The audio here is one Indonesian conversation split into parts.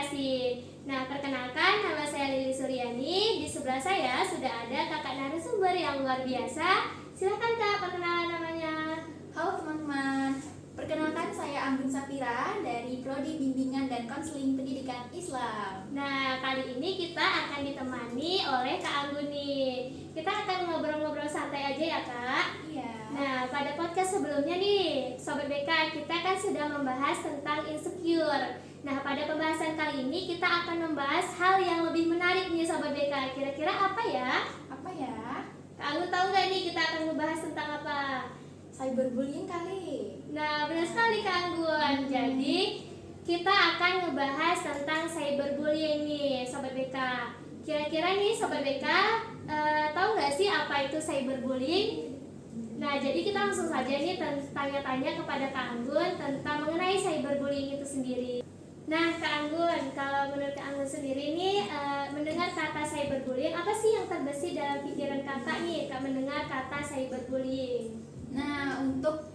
Edukasi. Nah, perkenalkan, nama saya Lili Suryani. Di sebelah saya sudah ada kakak narasumber yang luar biasa. Silakan Kak, perkenalan namanya. Halo teman-teman, perkenalkan saya Anggun Safira dari Prodi Bimbingan dan Konseling Pendidikan Islam. Nah, kali ini kita akan ditemani oleh Kak Anggun nih. Kita akan ngobrol-ngobrol santai aja ya Kak. Iya. Nah, pada podcast sebelumnya nih, Sobat BK, kita kan sudah membahas tentang insecure. Nah, pada pembahasan kali ini kita akan membahas hal yang lebih menarik nih Sobat BK. Kira-kira apa ya? Apa ya? Kak Anggun tahu nggak nih kita akan membahas tentang apa? Cyberbullying kali. Nah, benar sekali Kak Anggun. Jadi, kita akan ngebahas tentang cyberbullying nih Sobat BK. Kira-kira nih Sobat BK, tahu nggak sih apa itu cyberbullying? Nah, jadi kita langsung saja nih tanya-tanya kepada Kak Anggun tentang mengenai cyberbullying itu sendiri. Nah, Kak Anggun, kalau menurut Kak Anggun sendiri nih, mendengar kata cyberbullying, apa sih yang terbesit dalam pikiran kakak nih, Kak mendengar kata cyberbullying? Nah, untuk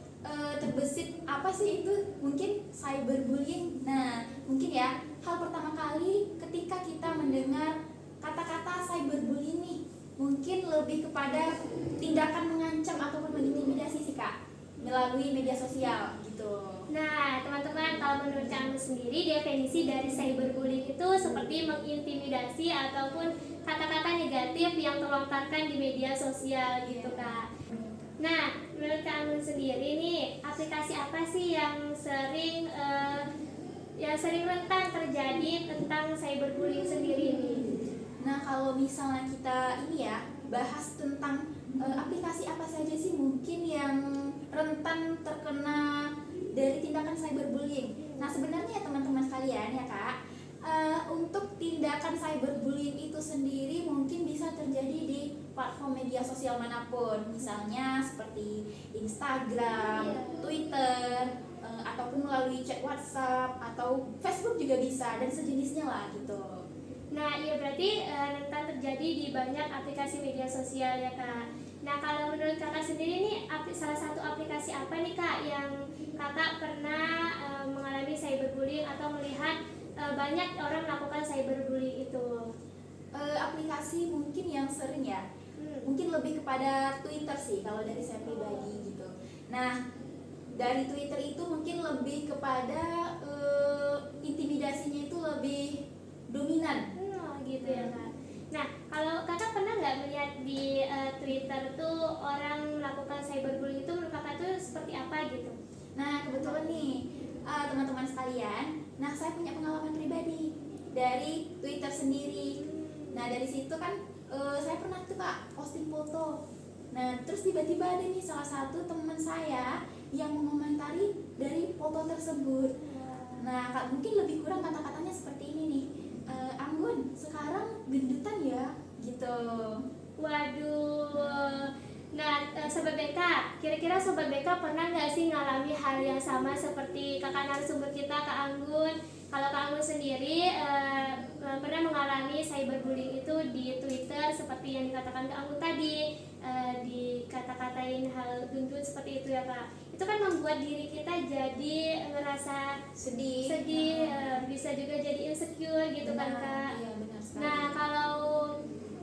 terbesit apa sih itu? Mungkin cyberbullying. Nah, mungkin ya, hal pertama kali ketika kita mendengar kata-kata cyberbullying nih, mungkin lebih kepada tindakan mengancam ataupun mengintimidasi sih Kak, melalui media sosial gitu. Nah, teman-teman, kalau menurut Kak Anggun sendiri, definisi dari cyberbullying itu seperti mengintimidasi ataupun kata-kata negatif yang terlontarkan di media sosial gitu Kak. Nah, menurut Kak Anggun sendiri nih, aplikasi apa sih yang sering rentan terjadi tentang cyberbullying sendiri nih? Nah, kalau misalnya kita ini ya bahas tentang aplikasi apa saja sih mungkin yang rentan terkena dari tindakan cyberbullying. Nah, sebenarnya teman-teman sekalian ya Kak, untuk tindakan cyberbullying itu sendiri mungkin bisa terjadi di platform media sosial manapun, misalnya seperti Instagram, Twitter, ataupun melalui chat WhatsApp atau Facebook juga bisa dan sejenisnya lah gitu. Nah, iya berarti rentan terjadi di banyak aplikasi media sosial ya Kak. Nah, kalau menurut kakak sendiri nih, salah satu aplikasi apa nih Kak yang kakak pernah mengalami cyberbullying atau melihat banyak orang melakukan cyberbullying itu? Aplikasi mungkin yang sering ya, mungkin lebih kepada Twitter sih kalau dari saya pribadi gitu. Nah, dari Twitter itu mungkin lebih kepada intimidasinya itu lebih dominan. Gitu ya Kak. Nah, kalau kakak pernah nggak melihat di Twitter tuh orang melakukan cyberbullying itu menurut kakak tuh seperti apa gitu? Nah, kebetulan nih teman-teman sekalian, nah saya punya pengalaman pribadi dari Twitter sendiri. Nah, dari situ kan saya pernah tuh Kak posting foto. Nah, terus tiba-tiba ada nih salah satu teman saya yang mengomentari dari foto tersebut. Nah, Kak, mungkin lebih kurang kata-katanya seperti ini nih. Anggun, sekarang gendutan ya, gitu. Waduh. Nah, Sobat BK, kira-kira Sobat BK pernah nggak sih ngalami hal yang sama seperti kakak narasumber kita, Kak Anggun? Kalau Kak Anggun sendiri pernah mengalami cyberbullying itu di Twitter seperti yang dikatakan Kak Anggun tadi, dikata-katain hal gendut seperti itu ya Kak. Itu kan membuat diri kita jadi ngerasa sedih, bisa juga jadi insecure gitu kan Kak. Iya, benar sekali. Nah, kalau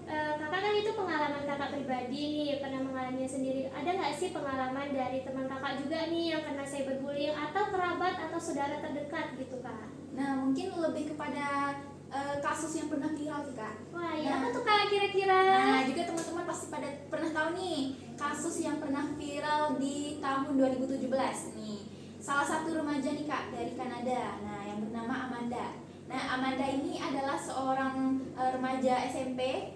kakak kan itu pengalaman kakak pribadi nih, pernah mengalaminya sendiri. Ada nggak sih pengalaman dari teman kakak juga nih yang kena cyberbullying atau kerabat atau saudara terdekat gitu Kak? Nah, mungkin lebih kepada kasus yang pernah viral sih Kak. Wah, ya apa tuh Kak kira-kira? Nah, juga teman-teman pasti pada pernah tahu nih kasus yang pernah viral di tahun 2017 nih. Salah satu remaja nih Kak dari Kanada, nah yang bernama Amanda. Nah, Amanda ini adalah seorang remaja SMP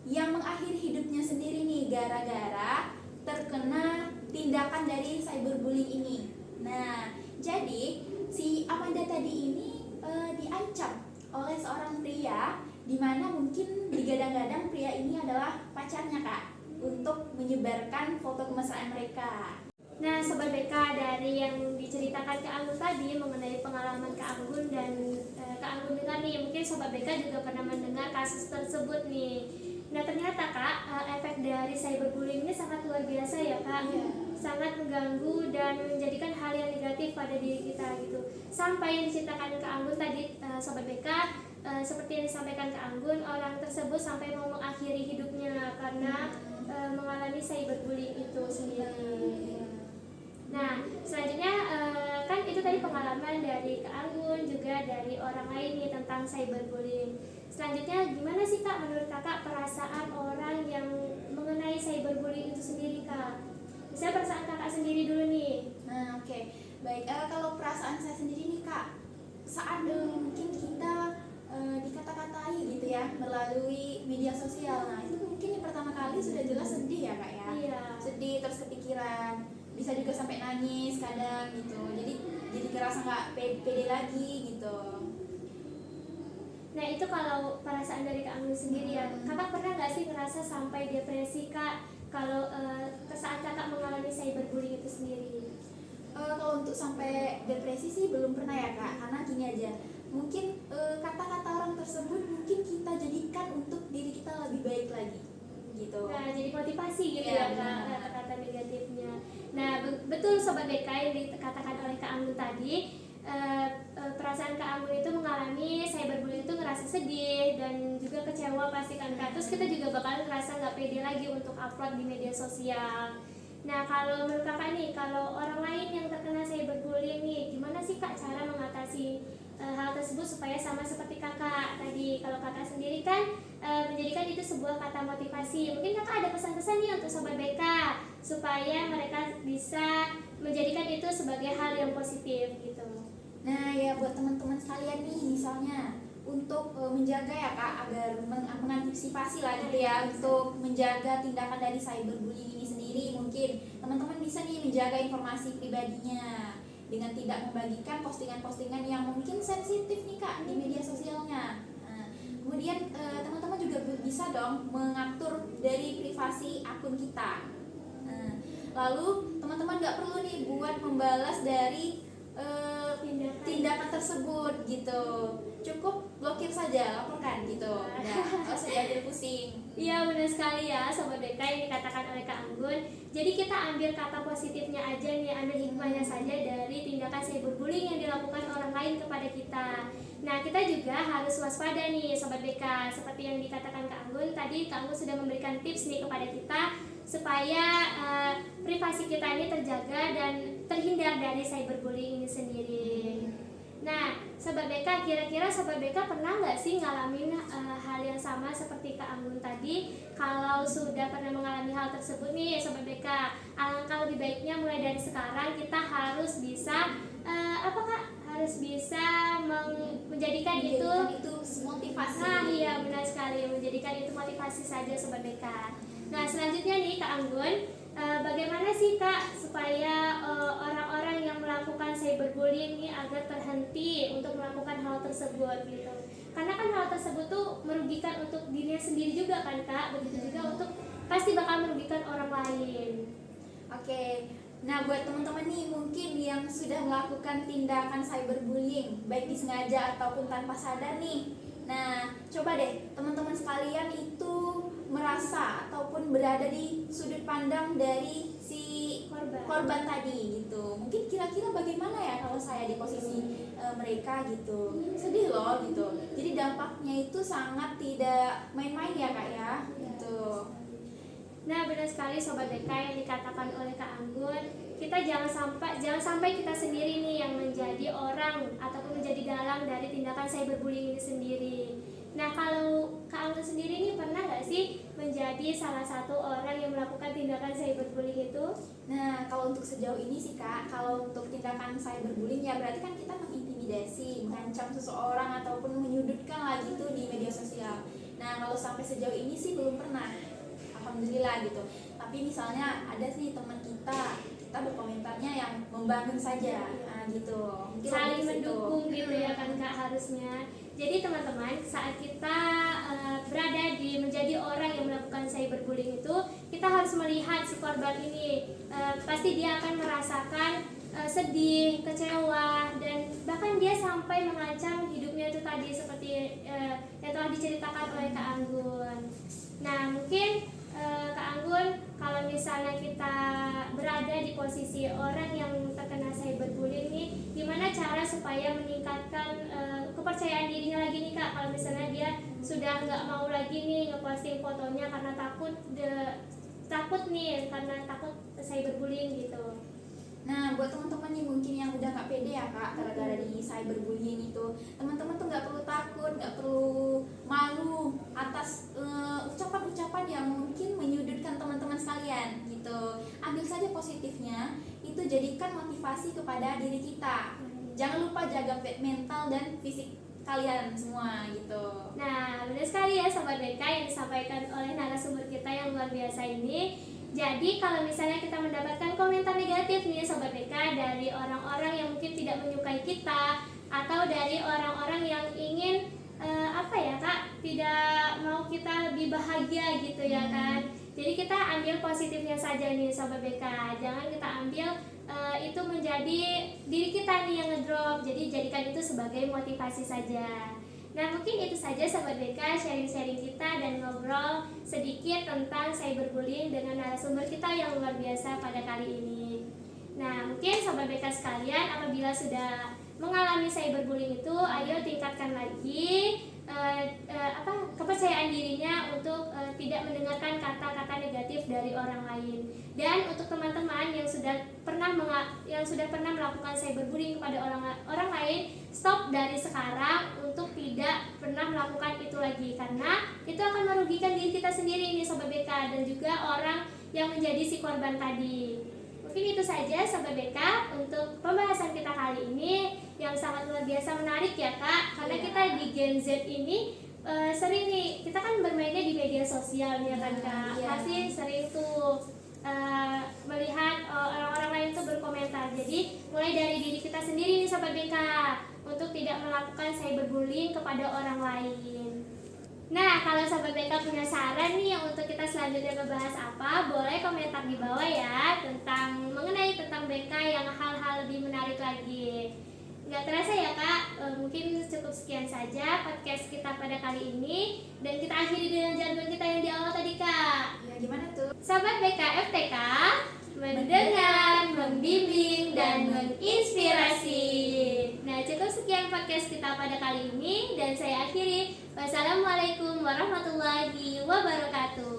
yang mengakhiri hidupnya sendiri nih gara-gara terkena tindakan dari cyberbullying ini. Nah, jadi si Amanda tadi ini diancam oleh seorang pria, di mana mungkin digadang-gadang pria ini adalah pacarnya Kak, untuk menyebarkan foto kemesraan mereka. Nah, Sobat BK, dari yang diceritakan Kak Anggun tadi mengenai pengalaman Kak Anggun dan Kak Anggun dengar nih, mungkin Sobat BK juga pernah mendengar kasus tersebut nih. Nah, ternyata Kak, efek dari cyberbullying ini sangat luar biasa ya Kak. sangat mengganggu dan menjadikan hal yang negatif pada diri kita gitu. Sampai yang diceritakan Kak Anggun tadi, Sobat BK, seperti yang disampaikan Kak Anggun, orang tersebut sampai mau mengakhiri hidupnya karena mengalami cyberbullying itu sendiri. Nah, selanjutnya kan itu tadi pengalaman dari Kak Anggun, juga dari orang lain nih tentang cyberbullying. Selanjutnya gimana sih Kak menurut Kakak perasaan orang yang mengenai cyberbullying itu sendiri Kak? Misalnya perasaan Kakak sendiri dulu nih. Nah, oke. Baik, kalau perasaan saya sendiri nih Kak, saat mungkin kita dikata-katai gitu ya melalui media sosial. Nah, itu mungkin yang pertama kali sudah jelas sedih ya Kak ya. Iya. Sedih, terus kepikiran, bisa juga sampai nangis kadang gitu. Jadi ngerasa nggak pede lagi gitu. Nah itu kalau perasaan dari Kak Anggun sendiri ya. Kakak pernah nggak sih ngerasa sampai depresi Kak kalau saat Kakak mengalami cyberbullying itu sendiri? Kalau untuk sampai depresi sih belum pernah ya Kak, karena gini aja, mungkin kata-kata orang tersebut mungkin kita jadikan untuk diri kita lebih baik lagi gitu. Nah jadi motivasi gitu Iya, ya Kak, kata-kata negatifnya. Nah betul Sobat BK yang dikatakan oleh Kak Anggun tadi, perasaan Kak Anggun itu mengalami cyberbullying itu ngerasa sedih dan juga kecewa pasti kan Kak. Terus kita juga bakal ngerasa nggak pede lagi untuk upload di media sosial. Nah kalau menurut Kakak nih, kalau orang lain yang terkena cyberbullying nih, gimana sih Kak cara mengatasi hal tersebut supaya sama seperti Kakak tadi? Kalau Kakak sendiri kan menjadikan itu sebuah kata motivasi. Mungkin Kakak ada pesan-pesan nih untuk Sobat BK supaya mereka bisa menjadikan itu sebagai hal yang positif gitu. Nah ya buat teman-teman sekalian nih, misalnya untuk menjaga ya Kak, agar mengantisipasi lah gitu ya, untuk menjaga tindakan dari cyberbullying ini sendiri, mungkin teman-teman bisa nih menjaga informasi pribadinya dengan tidak membagikan postingan-postingan yang mungkin sensitif nih Kak di media sosialnya. Nah, kemudian teman-teman juga bisa dong mengatur dari privasi akun kita. Nah, lalu teman-teman nggak perlu nih buat membalas dari tindakan tersebut gitu, cukup blokir saja, laporkan gitu. Nah, nggak usah diambil pusing. Iya benar sekali ya Sobat BK yang dikatakan oleh Kak Anggun. Jadi kita ambil kata positifnya aja nih, ambil hikmahnya saja dari tindakan cyberbullying yang dilakukan orang lain kepada kita. Nah kita juga harus waspada nih Sobat BK. Seperti yang dikatakan Kak Anggun tadi, Kak Anggun sudah memberikan tips nih kepada kita supaya privasi kita ini terjaga dan terhindar dari cyberbullying ini sendiri. Nah, Sobat BK, kira-kira Sobat BK pernah nggak sih ngalamin hal yang sama seperti Kak Anggun tadi? Kalau sudah pernah mengalami hal tersebut nih Sobat BK, alangkah lebih baiknya mulai dari sekarang kita harus bisa apa Kak? Harus bisa menjadikan itu motivasi. Nah iya benar sekali, menjadikan itu motivasi saja Sobat BK. Nah selanjutnya nih Kak Anggun, bagaimana sih Kak supaya orang-orang yang melakukan cyberbullying ini agar terhenti untuk melakukan hal tersebut gitu? Karena kan hal tersebut tuh merugikan untuk dirinya sendiri juga kan Kak, begitu juga untuk pasti bakal merugikan orang lain. Oke, nah buat teman-teman nih mungkin yang sudah melakukan tindakan cyberbullying, baik disengaja ataupun tanpa sadar nih. Nah, coba deh teman-teman sekalian itu merasa ataupun berada di sudut pandang dari si korban tadi gitu. Mungkin kira-kira bagaimana ya kalau saya di posisi mereka gitu. Sedih loh gitu. Jadi dampaknya itu sangat tidak main-main ya Kak ya gitu. Nah benar sekali Sobat BK yang dikatakan oleh Kak Anggun, kita jangan sampai kita sendiri nih yang menjadi orang ataupun menjadi dalang dari tindakan cyberbullying ini sendiri. Nah kalau Kak Anggun sendiri nih pernah nggak sih menjadi salah satu orang yang melakukan tindakan cyberbullying itu? Nah kalau untuk sejauh ini sih Kak, kalau untuk tindakan cyberbullying ya berarti kan kita mengintimidasi, mengancam seseorang ataupun menyudutkan lah gitu di media sosial. Nah kalau sampai sejauh ini sih belum pernah, alhamdulillah gitu. Tapi misalnya ada sih teman kita berkomentarnya yang membangun saja, nah gitu. Mungkin saling mendukung gitu ya kan Kak harusnya. Jadi teman-teman, saat kita berada di menjadi orang yang melakukan cyberbullying itu, kita harus melihat si korban ini, pasti dia akan merasakan sedih, kecewa, dan bahkan dia sampai mengancam hidupnya itu tadi seperti yang telah diceritakan oleh Kak Anggun. Nah mungkin Kak Anggun, kalau misalnya kita berada di bagi orang yang terkena cyberbullying nih, gimana cara supaya meningkatkan kepercayaan dirinya lagi nih Kak, kalau misalnya dia sudah nggak mau lagi nih ngeposting fotonya karena takut nih, karena takut cyberbullying gitu. Nah, buat teman-teman nih mungkin yang udah nggak pede ya kak, gara-gara di cyberbullying itu, teman-teman tuh nggak perlu takut, nggak perlu malu atas ucapan-ucapan yang mungkin menyudutkan teman-teman sekalian gitu. Ambil saja positifnya, itu jadikan motivasi kepada diri kita. Jangan lupa jaga mental dan fisik kalian semua gitu. Nah, benar sekali ya Sobat BK yang disampaikan oleh narasumber kita yang luar biasa ini. Jadi kalau misalnya kita mendapatkan komentar negatif nih Sobat BK dari orang-orang yang mungkin tidak menyukai kita, atau dari orang-orang yang ingin tidak mau kita lebih bahagia gitu ya kan. Jadi kita ambil positifnya saja nih Sobat BK. Jangan kita ambil itu menjadi diri kita nih yang ngedrop. Jadi jadikan itu sebagai motivasi saja. Nah, mungkin itu saja Sobat BK sharing-sharing kita dan ngobrol sedikit tentang cyberbullying dengan narasumber kita yang luar biasa pada kali ini. Nah, mungkin Sobat BK sekalian, apabila sudah mengalami cyberbullying itu, ayo tingkatkan lagi kepercayaan dirinya untuk tidak mendengarkan kata-kata negatif dari orang lain. Dan untuk teman-teman yang sudah pernah melakukan cyberbullying kepada orang lain, stop dari sekarang untuk tidak pernah melakukan itu lagi, karena itu akan merugikan diri kita sendiri nih Sobat BK, dan juga orang yang menjadi si korban tadi. Mungkin itu saja Sobat BK untuk pembahasan kita kali ini yang sangat luar biasa menarik ya Kak, karena kita di Gen Z ini sering nih, kita kan bermainnya di media sosial ya kan Kak, pasti sering tuh melihat orang-orang lain tuh berkomentar. Jadi mulai dari diri kita sendiri nih Sobat BK untuk tidak melakukan cyberbullying kepada orang lain. Nah, kalau Sobat BK punya saran nih untuk kita selanjutnya ngebahas apa, boleh komentar di bawah ya mengenai tentang BK yang hal-hal lebih menarik lagi. Nggak terasa ya Kak, mungkin cukup sekian saja podcast kita pada kali ini, dan kita akhiri dengan jargon kita yang di awal tadi Kak. Ya gimana tuh? Sahabat BK FTK, mendengar, membimbing, dan menginspirasi. Nah, cukup sekian podcast kita pada kali ini, dan saya akhiri. Wassalamualaikum warahmatullahi wabarakatuh.